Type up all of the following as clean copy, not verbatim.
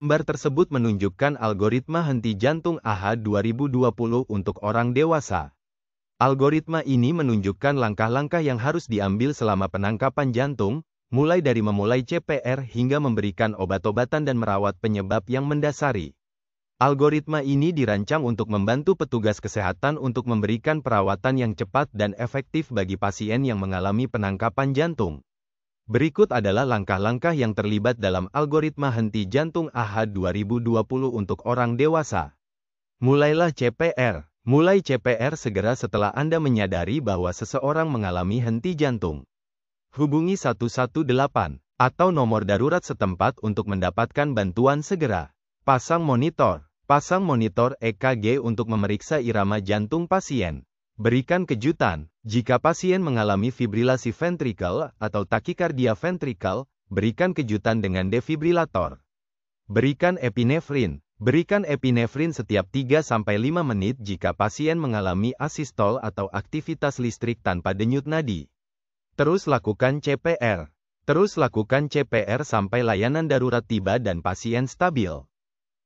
Gambar tersebut menunjukkan algoritma henti jantung AHA 2020 untuk orang dewasa. Algoritma ini menunjukkan langkah-langkah yang harus diambil selama penangkapan jantung, mulai dari memulai CPR hingga memberikan obat-obatan dan merawat penyebab yang mendasari. Algoritma ini dirancang untuk membantu petugas kesehatan untuk memberikan perawatan yang cepat dan efektif bagi pasien yang mengalami penangkapan jantung. Berikut adalah langkah-langkah yang terlibat dalam algoritma henti jantung AHA 2020 untuk orang dewasa. Mulailah CPR. Mulai CPR segera setelah Anda menyadari bahwa seseorang mengalami henti jantung. Hubungi 118 atau nomor darurat setempat untuk mendapatkan bantuan segera. Pasang monitor. Pasang monitor EKG untuk memeriksa irama jantung pasien. Berikan kejutan. Jika pasien mengalami fibrilasi ventrikel atau takikardia ventrikel, berikan kejutan dengan defibrilator. Berikan epinefrin. Berikan epinefrin setiap 3-5 menit jika pasien mengalami asistol atau aktivitas listrik tanpa denyut nadi. Terus lakukan CPR. Terus lakukan CPR sampai layanan darurat tiba dan pasien stabil.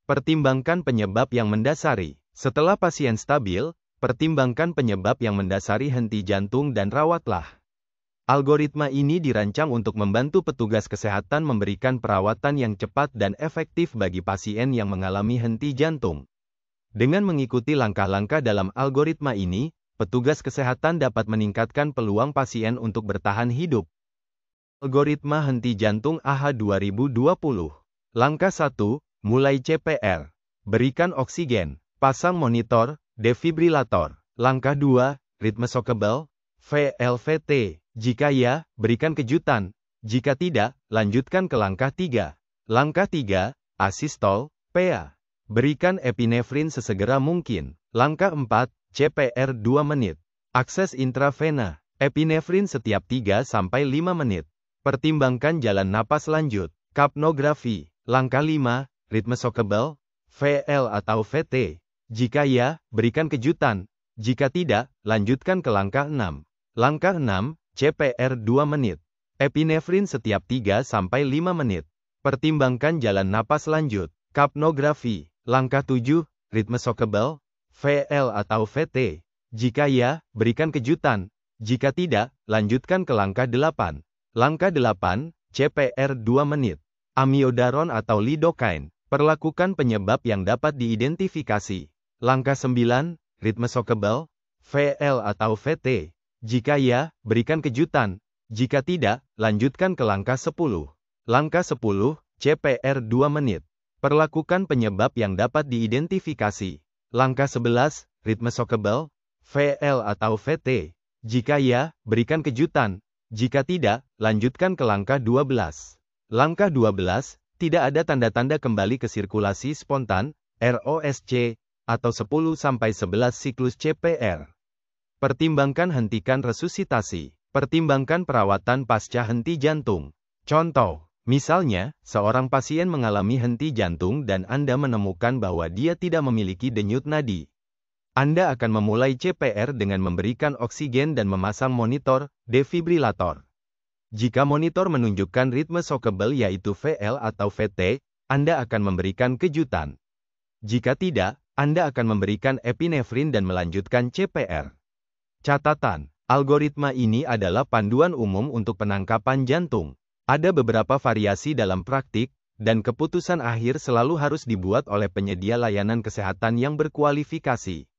Pertimbangkan penyebab yang mendasari. Setelah pasien stabil, pertimbangkan penyebab yang mendasari henti jantung dan rawatlah. Algoritma ini dirancang untuk membantu petugas kesehatan memberikan perawatan yang cepat dan efektif bagi pasien yang mengalami henti jantung. Dengan mengikuti langkah-langkah dalam algoritma ini, petugas kesehatan dapat meningkatkan peluang pasien untuk bertahan hidup. Algoritma henti jantung AHA 2020. Langkah 1, mulai CPR. Berikan oksigen. Pasang monitor defibrilator. Langkah 2, ritme shockable, VLVT. Jika ya, berikan kejutan. Jika tidak, lanjutkan ke langkah 3. Langkah 3, asistol, PA. Berikan epinefrin sesegera mungkin. Langkah 4, CPR 2 menit. Akses intravena. Epinefrin setiap 3-5 menit. Pertimbangkan jalan napas lanjut. Kapnografi. Langkah 5, ritme shockable, VL atau VT. Jika ya, berikan kejutan. Jika tidak, lanjutkan ke langkah 6. Langkah 6, CPR 2 menit. Epinefrin setiap 3-5 menit. Pertimbangkan jalan napas lanjut. Kapnografi. Langkah 7, ritme shockable, VL atau VT. Jika ya, berikan kejutan. Jika tidak, lanjutkan ke langkah 8. Langkah 8, CPR 2 menit. Amiodaron atau lidocaine. Perlakukan penyebab yang dapat diidentifikasi. Langkah 9, ritme shockable, VL atau VT. Jika ya, berikan kejutan. Jika tidak, lanjutkan ke langkah 10. Langkah 10, CPR 2 menit. Perlakukan penyebab yang dapat diidentifikasi. Langkah 11, ritme shockable, VL atau VT. Jika ya, berikan kejutan. Jika tidak, lanjutkan ke langkah 12. Langkah 12, tidak ada tanda-tanda kembali ke sirkulasi spontan, ROSC, atau 10-11 siklus CPR. Pertimbangkan hentikan resusitasi. Pertimbangkan perawatan pasca henti jantung. Contoh, misalnya, seorang pasien mengalami henti jantung dan Anda menemukan bahwa dia tidak memiliki denyut nadi. Anda akan memulai CPR dengan memberikan oksigen dan memasang monitor defibrilator. Jika monitor menunjukkan ritme shockable yaitu VL atau VT, Anda akan memberikan kejutan. Jika tidak, Anda akan memberikan epinefrin dan melanjutkan CPR. Catatan, algoritma ini adalah panduan umum untuk penangkapan jantung. Ada beberapa variasi dalam praktik, dan keputusan akhir selalu harus dibuat oleh penyedia layanan kesehatan yang berkualifikasi.